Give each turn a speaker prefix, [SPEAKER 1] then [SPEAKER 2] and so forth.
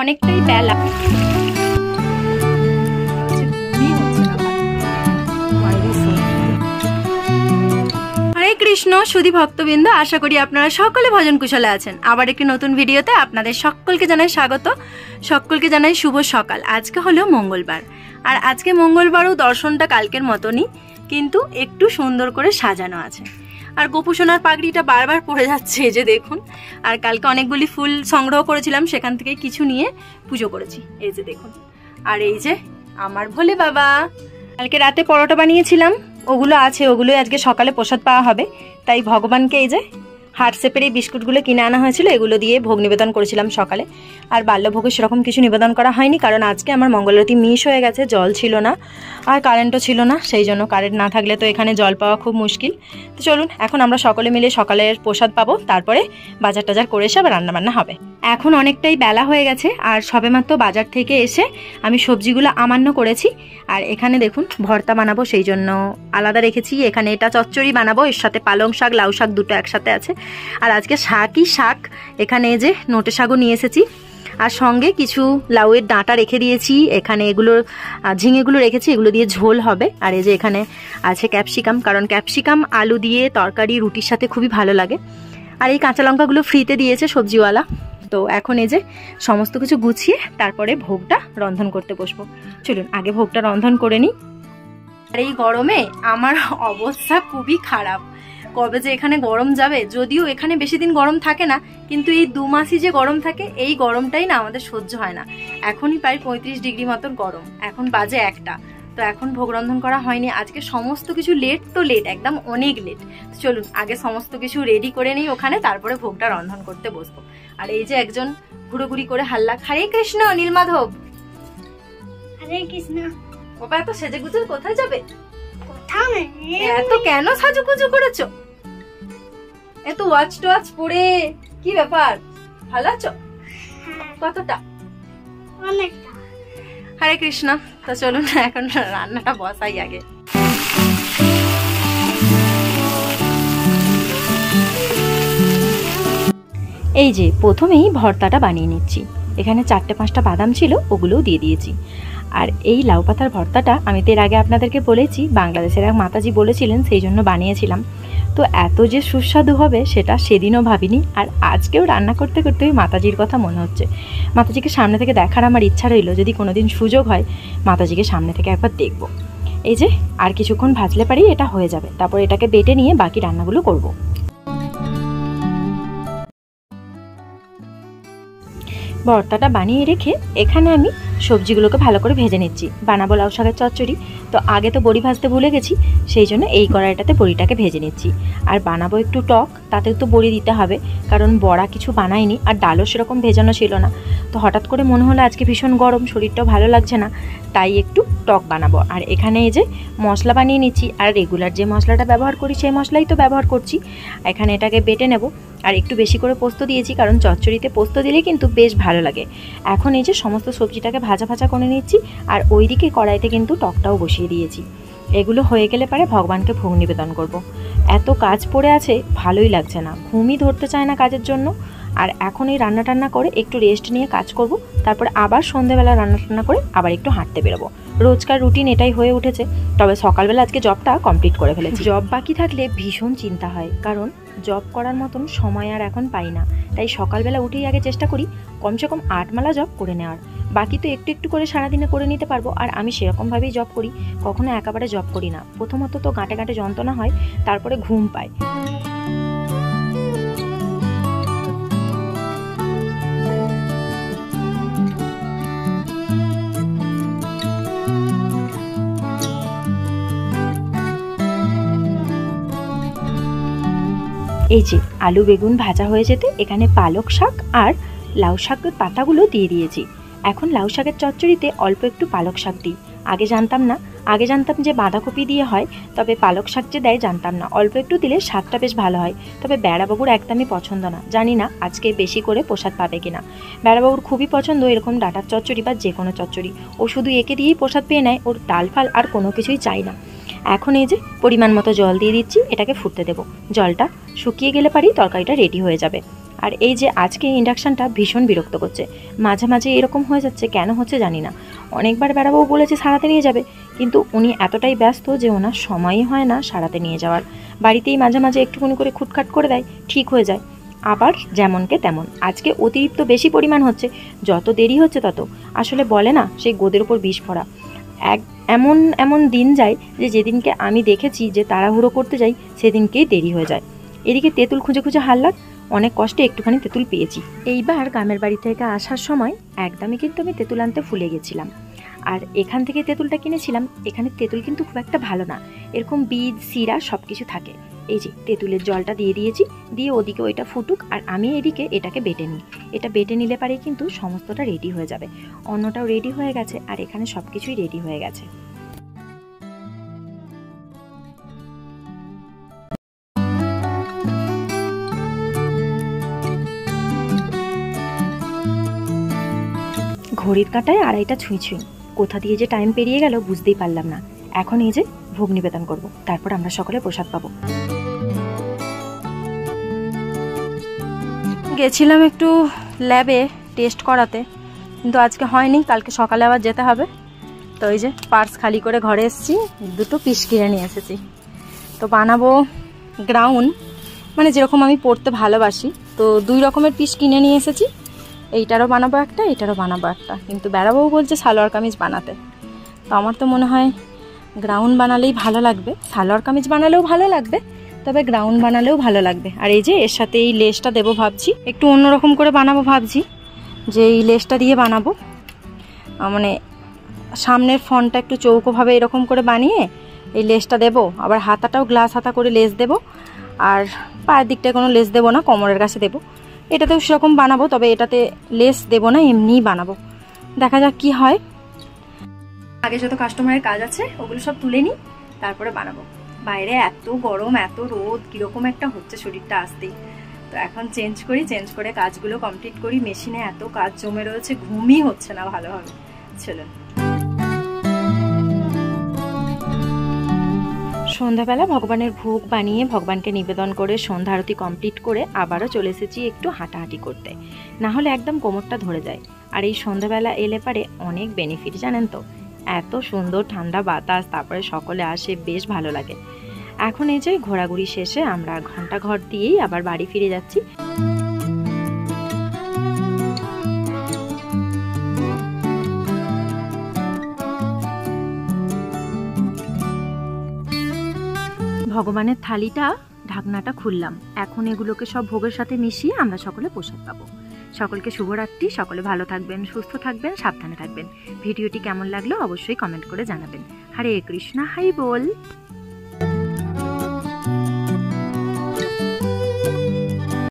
[SPEAKER 1] অনেকটাই বেলা। হরে কৃষ্ণ সুধী ভক্তবৃন্দ, আশা করি আপনারা সকলে ভজন কুশলে আছেন। আবার একটি নতুন ভিডিওতে আপনাদের সকলকে জানাই স্বাগত, সকলকে জানাই শুভ সকাল। আজকে হলো মঙ্গলবার, আর আজকে মঙ্গলবারও দর্শনটা কালকের মতনই, কিন্তু একটু সুন্দর করে সাজানো আছে। আর গোপুসোনার পাগড়িটা বারবার পড়ে যাচ্ছে, এই যে দেখুন। আর কালকে অনেকগুলি ফুল সংগ্রহ করেছিলাম, সেখান থেকে কিছু নিয়ে পুজো করেছি, এই যে দেখুন। আর এই যে আমার ভোলে বাবা, কালকে রাতে পরোটা বানিয়েছিলাম, ওগুলো আছে, ওগুলোই আজকে সকালে প্রসাদ পাওয়া হবে। তাই ভগবানকে এই যে হার্ট শেপের এই বিস্কুটগুলো কিনে আনা হয়েছিল, এগুলো দিয়ে ভোগ নিবেদন করেছিলাম সকালে। আর বাল্যভোগে সেরকম কিছু নিবেদন করা হয়নি, কারণ আজকে আমার মঙ্গলারতি মিস হয়ে গেছে, জল ছিল না আর কারেন্টও ছিল না। সেই জন্য কারেন্ট না থাকলে তো এখানে জল পাওয়া খুব মুশকিল। তো চলুন এখন আমরা সকলে মিলে সকালের প্রসাদ পাবো, তারপরে বাজার টাজার করে এসে আবার রান্নাবান্না হবে। এখন অনেকটাই বেলা হয়ে গেছে, আর সবেমাত্র বাজার থেকে এসে আমি সবজিগুলো আমান্য করেছি। আর এখানে দেখুন ভর্তা বানাবো, সেই জন্য আলাদা রেখেছি। এখানে এটা চচ্চড়ি বানাবো, এর সাথে পালং শাক, লাউ শাক দুটো একসাথে আছে। আর আজকে শাকই শাক, এখানে যে নোটে শাকও নিয়ে এসেছি, আর সঙ্গে কিছু লাউয়ের ডাঁটা রেখে দিয়েছি। এখানে এগুলো ঝিঙেগুলো রেখেছি, এগুলো দিয়ে ঝোল হবে। আর এই যে এখানে আছে ক্যাপসিকাম, কারণ ক্যাপসিকাম আলু দিয়ে তরকারি রুটির সাথে খুবই ভালো লাগে। আর এই কাঁচা লঙ্কাগুলো ফ্রিতে দিয়েছে সবজিওয়ালা। তো এখন এই যে সমস্ত কিছু গুছিয়ে তারপরে ভোগটা রন্ধন করতে বসবো। চলুন আগে ভোগটা রন্ধন করে নিই। আর এই গরমে আমার অবস্থা খুবই খারাপ, কবে যে এখানে গরম যাবে। যদিও এখানে বেশি দিন গরম থাকে না, কিন্তু এই 2 মাসই যে গরম থাকে, এই গরমটাই না আমাদের সহ্য হয় না। এখনই প্রায় 35 ডিগ্রি মতন গরম, এখন বাজে 1টা। তো এখন ভোগ রন্ধন করা হয়নি, আজকে সমস্ত কিছু লেট, তো লেট একদম অনেক লেট। তো চলুন আগে সমস্ত কিছু রেডি করে নিই ওখানে, তারপরে ভোগটা রন্ধন করতে বসবো। আর এই যে একজন ঘুরোঘুরি করে হাল্লা, হরে কৃষ্ণ নীলমাধব।
[SPEAKER 2] হরে কৃষ্ণ।
[SPEAKER 1] বাবা এত সেজে গুজে কোথায় যাবে?
[SPEAKER 2] কোথাও নেই।
[SPEAKER 1] এত কেন সাজুগুজু করেছো? এত ওয়াচ টোয়াচ পরে কি ব্যাপার? ভালো আছো? কতটা?
[SPEAKER 2] অনেকটা।
[SPEAKER 1] হরে কৃষ্ণ। তো চলুন এখন রান্নাটা বসাই আগে। এই যে প্রথমেই ভর্তাটা বানিয়ে নিচ্ছি। এখানে 4-5টা বাদাম ছিল, ওগুলোও দিয়ে দিয়েছি। আর এই লাউ পাতার ভর্তাটা আমি তো এর আগে আপনাদেরকে বলেছি, বাংলাদেশের এক মাতাজি বলেছিলেন, সেই জন্য বানিয়েছিলাম। তো এত যে সুস্বাদু হবে সেটা সেদিনও ভাবিনি, আর আজকেও রান্না করতে করতে মাতাজির কথা মনে হচ্ছে। মাতাজিকে সামনে থেকে দেখার আমার ইচ্ছা রইল, যদি কোনোদিন সুযোগ হয় মাতাজিকে সামনে থেকে একবার দেখব। এই যে আর কিছুক্ষণ ভাজলে পারি এটা হয়ে যাবে, তারপর এটাকে বেটে নিয়ে বাকি রান্নাগুলো করব। ভর্তাটা বানিয়ে রেখে এখানে আমি সবজিগুলোকে ভালো করে ভেজে নিচ্ছি। বানাবো লাউ শাকের চচ্চড়ি, তো আগে তো বড়ি ভাজতে ভুলে গেছি, সেই জন্য এই কড়াইটাতে বড়িটাকে ভেজে নিচ্ছি। আর বানাবো একটু টক, তাতেও তো বড়ি দিতে হবে, কারণ বড়া কিছু বানাইনি, আর ডালও সেরকম ভেজানো ছিল না। তো হঠাৎ করে মনে হলো আজকে ভীষণ গরম, শরীরটাও ভালো লাগছে না, তাই একটু টক বানাবো। আর এখানে এই যে মশলা বানিয়ে নিচ্ছি, আর রেগুলার যে মশলাটা ব্যবহার করি সেই মশলাই তো ব্যবহার করছি। এখানে এটাকে বেটে নেব, আর একটু বেশি করে পোস্ত দিয়েছি, কারণ চচ্চড়িতে পোস্ত দিলে কিন্তু বেশ ভালো লাগে। এখন এই যে সমস্ত সবজিটাকে ভাজা ভাজা করে নিচ্ছি, আর ওইদিকে কড়াইতে কিন্তু টকটাও বসিয়ে দিয়েছি। এগুলো হয়ে গেলে পরে ভগবানকে ভোগ নিবেদন করব। এত কাজ পড়ে আছে, ভালোই লাগছে না, ঘুমই ধরতে চায় না কাজের জন্য। আর এখন এই রান্না টান্না করে একটু রেস্ট নিয়ে কাজ করব, তারপরে আবার সন্ধ্যেবেলা রান্না টান্না করে আবার একটু হাঁটতে বেরোবো। রোজকার রুটিন এটাই হয়ে উঠেছে। তবে সকালবেলা আজকে জবটা কমপ্লিট করে ফেলেছি। জব বাকি থাকলে ভীষণ চিন্তা হয়, কারণ জব করার মতন সময় আর এখন পাই না। তাই সকালবেলা উঠেই আগে চেষ্টা করি কমসে কম 8 মালা জব করে নেওয়ার। বাকি তো একটু একটু করে সারাদিনে করে নিতে পারবো। আর আমি সেরকমভাবেই জব করি, কখনো একেবারে জব করি না। প্রথমত তো গাঁটে গাঁটে যন্ত্রণা হয়, তারপরে ঘুম পায়। এই যে আলু বেগুন ভাজা হয়ে যেতে এখানে পালক শাক আর লাউ শাকের পাতাগুলো দিয়ে দিয়েছি। এখন লাউ শাকের চচ্চড়িতে অল্প একটু পালক শাক দিই, আগে জানতাম না। আগে জানতাম যে বাঁধাকপি দিয়ে হয়, তবে পালক শাক যে দেয় জানতাম না। অল্প একটু দিলে স্বাদটা বেশ ভালো হয়, তবে বেড়াবাবুর একদমই পছন্দ না। জানি না আজকে বেশি করে প্রসাদ পাবে কিনা। বেড়াবাবুর খুবই পছন্দ এরকম ডাঁটার চচ্চড়ি বা যে কোনো চচ্চড়ি, ও শুধু একে দিয়েই প্রসাদ পেয়ে নেয়, ওর ডাল ফাল আর কোনো কিছুই চাই না। এখন এই যে পরিমাণ মতো জল দিয়ে দিচ্ছি, এটাকে ফুটতে দেবো। জলটা শুকিয়ে গেলে পারেই তরকারিটা রেডি হয়ে যাবে। আর এই যে আজকে ইন্ডাকশানটা ভীষণ বিরক্ত করছে, মাঝে মাঝে এরকম হয়ে যাচ্ছে, কেন হচ্ছে জানি না। অনেকবার বেড়াবাবু বলেছে সারাতে নিয়ে যাবে, কিন্তু উনি এতটাই ব্যস্ত যে ওনার সময়ই হয় না সারাতে নিয়ে যাওয়ার। বাড়িতেই মাঝে মাঝে একটুখানি করে খুটখাট করে দেয়, ঠিক হয়ে যায়। আবার যেমনকে তেমন, আজকে অতিরিক্ত বেশি পরিমাণ হচ্ছে, যত দেরি হচ্ছে তত আসলে বলে না সেই গোদের ওপর বিষ পড়া। এমন এমন দিন যায় যে যেদিনকে আমি দেখেছি যে তাড়াহুড়ো করতে যাই সেদিনকেই দেরি হয়ে যায়। এদিকে তেঁতুল খুঁজে খুঁজে হারলাম, অনেক কষ্টে একটুখানি তেঁতুল পেয়েছি। এইবার গ্রামের বাড়ি থেকে আসার সময় একদমই কিন্তু আমি তেঁতুল আনতে ভুলে গেছিলাম। আর এখান থেকে তেঁতুলটা কিনেছিলাম। এখানে তেঁতুল কিন্তু খুব একটা ভালো না, এরকম বীজ শিরা সব কিছু থাকে। এই যে তেঁতুলের জলটা দিয়ে দিয়েছি, দিয়ে ওদিকে ওইটা ফুটুক আর আমি এদিকে এটাকে বেটে নিই। এটা বেটে নিলে পারে কিন্তু সমস্তটা রেডি হয়ে যাবে। অন্যটাও রেডি হয়ে গেছে আর এখানে সব কিছুই রেডি হয়ে গেছে। ঘড়ির কাঁটায় 2:30 ছুঁই ছুঁই, কোথা দিয়ে যে টাইম পেরিয়ে গেল বুঝতেই পারলাম না। এখন এই যে ভোগ নিবেদন করব, তারপর আমরা সকলে প্রসাদ পাবো। গেছিলাম একটু ল্যাবে টেস্ট করাতে, কিন্তু আজকে হয়নি, কালকে সকালে আবার যেতে হবে। তো এই যে পার্স খালি করে ঘরে এসেছি, 2টো পিস কিনে নিয়ে এসেছি। তো বানাবো গ্রাউন্ড, মানে যেরকম আমি পড়তে ভালোবাসি, তো 2 রকমের পিস কিনে নিয়ে এসেছি। এইটারও বানাবো একটা, এইটারও বানাবো একটা, কিন্তু বেড়াবউ বলছে সালোয়ার কামিজ বানাতে। তো আমার তো মনে হয় গ্রাউন্ড বানালেই ভালো লাগবে, সালোয়ার কামিজ বানালেও ভালো লাগবে, তবে গ্রাউন্ড বানালেও ভালো লাগবে। আর এই যে এর সাথে এই লেসটা দেবো ভাবছি, একটু অন্যরকম করে বানাবো ভাবছি, যে এই লেসটা দিয়ে বানাবো। মানে সামনের ফন্টটা একটু চৌকোভাবে এরকম করে বানিয়ে এই লেসটা দেবো, আবার হাতাটাও গ্লাস হাতা করে লেস দেবো, আর পায়ের দিকটায় কোনো লেস দেবো না, কোমরের কাছে দেবো। এটাতেও সেরকম বানাবো, তবে এটাতে লেস দেবো না, এমনিই বানাবো। দেখা যাক কি হয়। আগে যত কাস্টমারের কাজ আছে ওগুলো সব তুলে নিই, তারপরে বানাবো। বাইরে এত গরম, এত রোদ, কিরকম একটা হচ্ছে শরীরটা আসতেই। তো এখন চেঞ্জ করে কাজগুলো কমপ্লিট করি। মেশিনে এত কাজ জমে রয়েছে, ঘুমই হচ্ছে না ভালোভাবে। চলুন। সন্ধ্যাবেলা ভগবানের ভোগ বানিয়ে ভগবানকে নিবেদন করে সন্ধ্যা আরতি কমপ্লিট করে আবারও চলে এসেছি একটু হাঁটাহাঁটি করতে, না হলে একদম কোমরটা ধরে যায়। আর এই সন্ধ্যাবেলা এলে পারে অনেক বেনিফিট জানেন তো, এত সুন্দর ঠান্ডা বাতাস, তারপরে সকলে আসে, বেশ ভালো লাগে। এখন এই যে ঘোরাঘুরি শেষে আমরা ঘন্টাঘর দিয়েই আবার বাড়ি ফিরে যাচ্ছি। ভগবানের থালিটা ঢাকনাটা খুললাম, এখন এগুলোকে সব ভোগের সাথে মিশিয়ে আমরা সকলে প্রসাদ পাবো। সকলকে শুভরাত্রি, সকলে ভালো থাকবেন, সুস্থ থাকবেন, সাবধানে থাকবেন। ভিডিওটি কেমন লাগলো অবশ্যই কমেন্ট করে জানাবেন। হরে কৃষ্ণ, হাই বল।